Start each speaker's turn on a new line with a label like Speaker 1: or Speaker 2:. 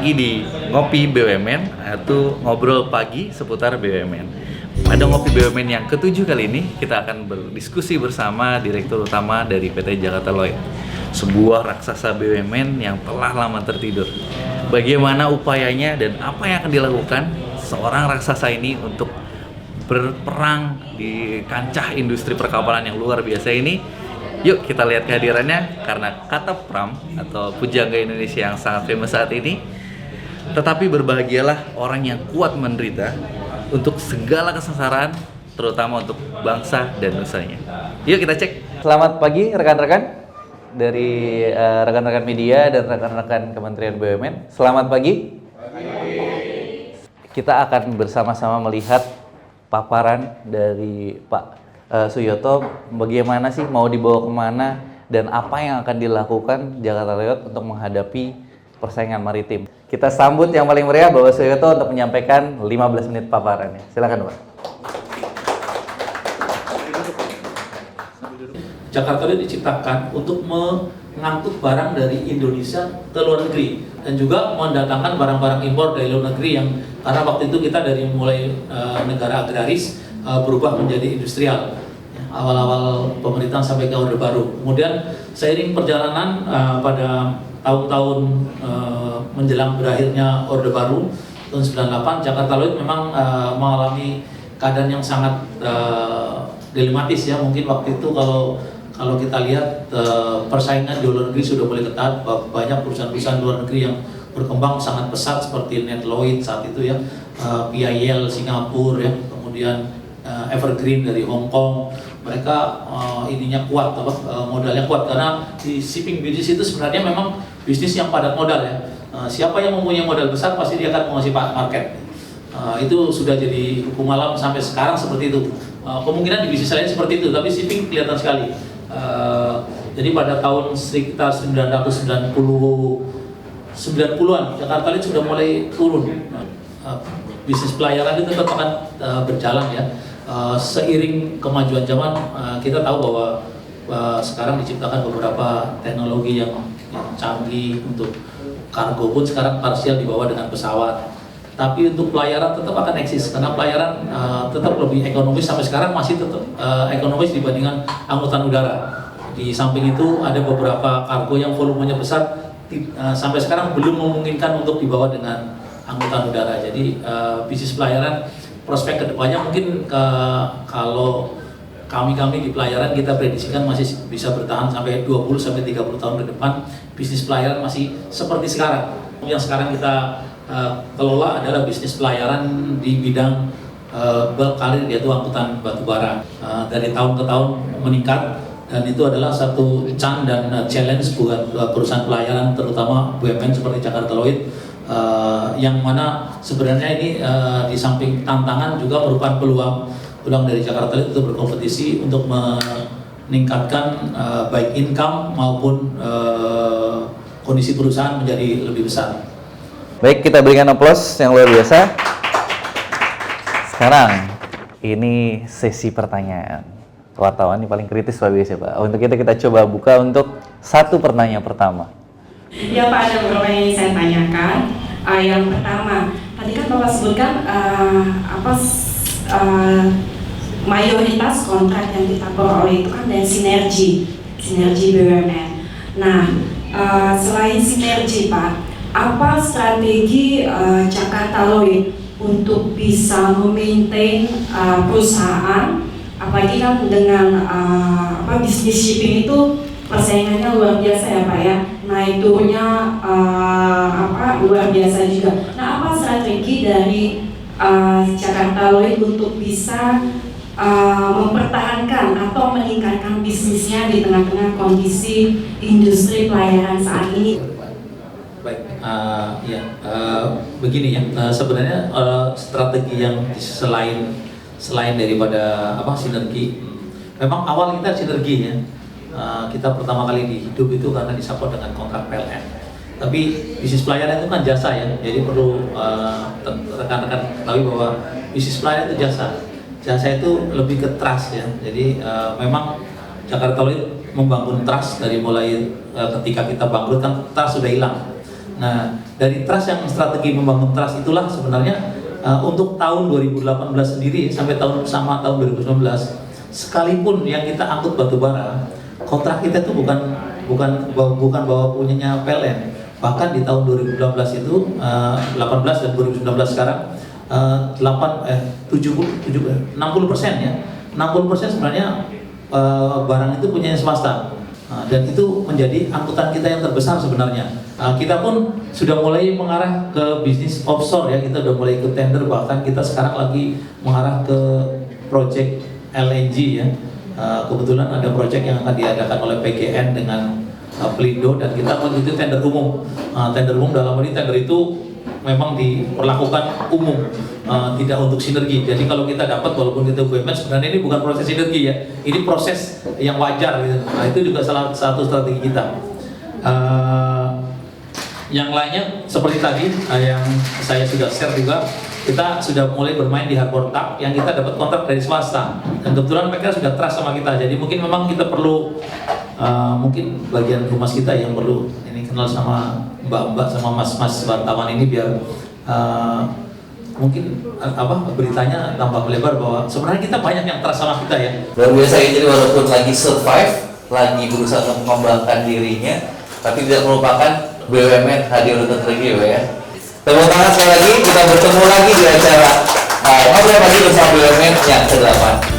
Speaker 1: lagi di Ngopi BUMN, atau ngobrol pagi seputar BUMN. Pada Ngopi BUMN yang ke-7 kali ini, kita akan berdiskusi bersama Direktur Utama dari PT Jakarta Lloyd, sebuah raksasa BUMN yang telah lama tertidur. Bagaimana upayanya dan apa yang akan dilakukan seorang raksasa ini untuk berperang di kancah industri perkapalan yang luar biasa ini. Yuk kita lihat kehadirannya, karena kata Pram atau pujangga Indonesia yang sangat famous saat ini, tetapi berbahagialah orang yang kuat menderita untuk segala kesengsaraan, terutama untuk bangsa dan nusanya. Yuk kita cek. Selamat pagi rekan-rekan dari rekan-rekan media dan rekan-rekan Kementerian BUMN. Selamat pagi. Kita akan bersama-sama melihat paparan dari Pak Suyoto, bagaimana sih mau dibawa kemana dan apa yang akan dilakukan Jakarta Lloyd untuk menghadapi persaingan maritim. Kita sambut yang paling meriah Bapak Suyoto untuk menyampaikan 15 menit paparannya. Silakan Pak.
Speaker 2: Jakarta Lloyd diciptakan untuk mengangkut barang dari Indonesia ke luar negeri dan juga mendatangkan barang-barang impor dari luar negeri, yang karena waktu itu kita dari mulai negara agraris berubah menjadi industrial. Awal-awal pemerintahan sampai ke Orde Baru. Kemudian seiring perjalanan pada tahun-tahun menjelang berakhirnya Orde Baru tahun 98, Jakarta Lloyd memang mengalami keadaan yang sangat dilematis ya. Mungkin waktu itu kalau kita lihat persaingan di luar negeri sudah mulai ketat, banyak perusahaan-perusahaan luar negeri yang berkembang sangat pesat seperti Net Lloyd saat itu ya, PIL Singapura ya, kemudian Evergreen dari Hong Kong. Mereka ininya kuat, modalnya kuat, karena di shipping business itu sebenarnya memang bisnis yang padat modal ya. Siapa yang mempunyai modal besar pasti dia akan menguasai market. Itu sudah jadi hukum alam sampai sekarang seperti itu. Kemungkinan di bisnis lain seperti itu, tapi shipping kelihatan sekali. Jadi pada tahun sekitar 1990-an Jakarta Lloyd sudah mulai turun. Bisnis pelayaran itu tetap akan berjalan ya. Seiring kemajuan zaman, kita tahu bahwa sekarang diciptakan beberapa teknologi yang canggih. Untuk kargo pun sekarang parsial dibawa dengan pesawat. Tapi untuk pelayaran tetap akan eksis, karena pelayaran tetap lebih ekonomis, sampai sekarang masih tetap ekonomis dibandingkan angkutan udara. Di samping itu ada beberapa kargo yang volumenya besar, sampai sekarang belum memungkinkan untuk dibawa dengan angkutan udara. Jadi bisnis pelayaran prospek kedepannya mungkin kalau kami di pelayaran kita prediksikan masih bisa bertahan sampai 20-30 tahun ke depan. Bisnis pelayaran masih seperti sekarang. Yang sekarang kita kelola adalah bisnis pelayaran di bidang bulk carrier, yaitu angkutan batubara. Dari tahun ke tahun meningkat, dan itu adalah satu dan challenge buat perusahaan pelayaran, terutama BUMN seperti Jakarta Lloyd. Yang mana sebenarnya ini di samping tantangan juga merupakan peluang dari Jakarta Lloyd untuk berkompetisi untuk meningkatkan baik income maupun kondisi perusahaan menjadi lebih besar.
Speaker 1: Baik, kita berikan aplaus yang luar biasa. Sekarang ini sesi pertanyaan. Wartawan ini paling kritis Pak biasa Pak. Untuk kita coba buka untuk satu pertanyaan pertama.
Speaker 3: Ya Pak, ada beberapa yang ingin saya tanyakan. Yang pertama, tadi kan Bapak sebutkan mayoritas kontrak yang kita peroleh itu kan dari sinergi BUMN. Nah, selain sinergi Pak, apa strategi Jakarta Lloyd untuk bisa memaintain perusahaan, apalagi kan dengan bisnis shipping itu persaingannya luar biasa ya Pak ya, naik turunnya luar biasa juga. Nah, apa strategi dari Jakarta Lloyd untuk bisa mempertahankan atau meningkatkan bisnisnya di tengah-tengah kondisi industri pelayaran saat ini?
Speaker 2: Baik, begini ya. Sebenarnya strategi yang selain daripada sinergi, memang awal kita sinergi ya. Kita pertama kali di hidup itu karena disupport dengan kontrak PLN. Tapi bisnis pelayaran itu kan jasa ya, jadi perlu rekan-rekan tahu bahwa bisnis pelayaran itu jasa. Jasa itu lebih ke trust ya. Jadi memang Jakarta Lloyd membangun trust dari mulai ketika kita bangkrut kan trust sudah hilang. Nah, dari trust yang strategi membangun trust itulah sebenarnya untuk tahun 2018 sendiri sampai tahun 2019 sekalipun yang kita angkut batu bara, kontrak kita itu bukan bahwa punyanya PLN. Bahkan di tahun 2018 itu 18 dan 2019 sekarang 60% ya. 60% sebenarnya barang itu punya swasta. Dan itu menjadi angkutan kita yang terbesar sebenarnya. Kita pun sudah mulai mengarah ke bisnis offshore ya, kita sudah mulai ikut tender, bahkan kita sekarang lagi mengarah ke project LNG ya. Kebetulan ada project yang akan diadakan oleh PGN dengan Pelindo dan kita mengikuti tender umum. Tender umum dalam ini tender itu memang diperlakukan umum, tidak untuk sinergi. Jadi kalau kita dapat walaupun kita BUMN, sebenarnya ini bukan proses sinergi ya, ini proses yang wajar gitu. Nah, itu juga salah satu strategi kita. Yang lainnya seperti tadi yang saya sudah share juga, kita sudah mulai bermain di harbor tug yang kita dapat kontrak dari swasta dan kebetulan mereka sudah trust sama kita. Jadi mungkin memang kita perlu mungkin bagian humas kita yang perlu ini kenal sama mbak-mbak sama mas-mas wartawan ini biar mungkin beritanya tambah melebar bahwa sebenarnya kita banyak yang trust sama kita ya.
Speaker 1: Luar biasa ya, jadi walaupun lagi survive, lagi berusaha untuk mengembangkan dirinya, tapi tidak melupakan BUMN hadir untuk review ya. Tepuk tangan sekali lagi, kita bertemu lagi di acara Ngobrol Pagi bersama BUMN yang ke-8.